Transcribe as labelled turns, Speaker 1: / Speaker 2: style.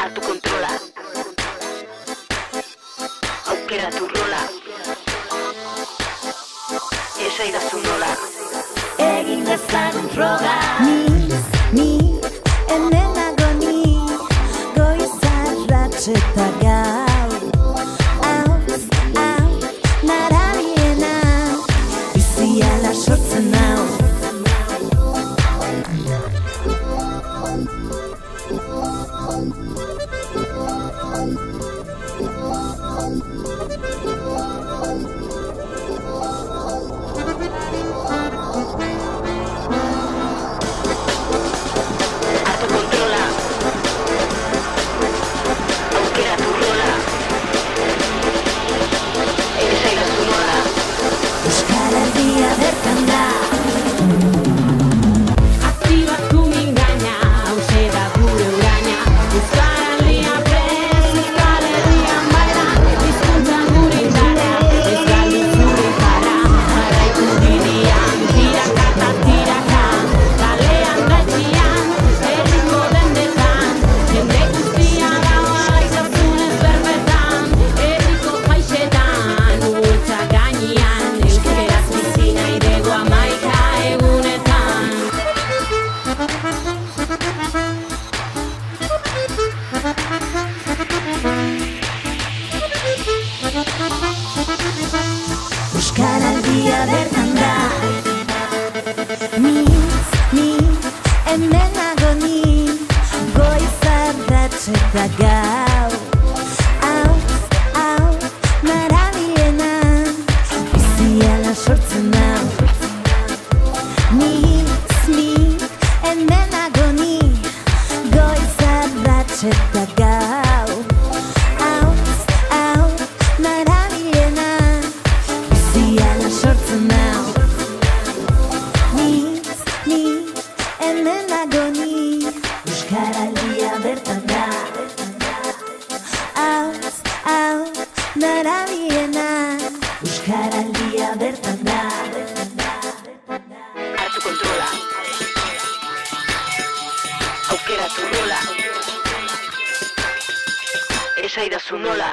Speaker 1: Hartu kontrola, aukeratu rola, esaidazu nola.
Speaker 2: Egin dezagun froga. Ni, hemen nago ni, goiz arratz eta gau. Hau, narabiena, biziala sortzen nau. Euskaraldia bertan da. Ni, hemen nago ni, goiz arratz eta gau. Hau, narabiena, biziala sortzen nau. Ni, hemen nago ni, goiz arratz eta gau. Hau, narabiena, biziala sortzen nau. Ni, hemen nago ni, euskaraldia bertan da. Hau, narabiena, euskaraldia bertan da.
Speaker 1: Hartu kontrola, aukeratu rola, esaidazu nola.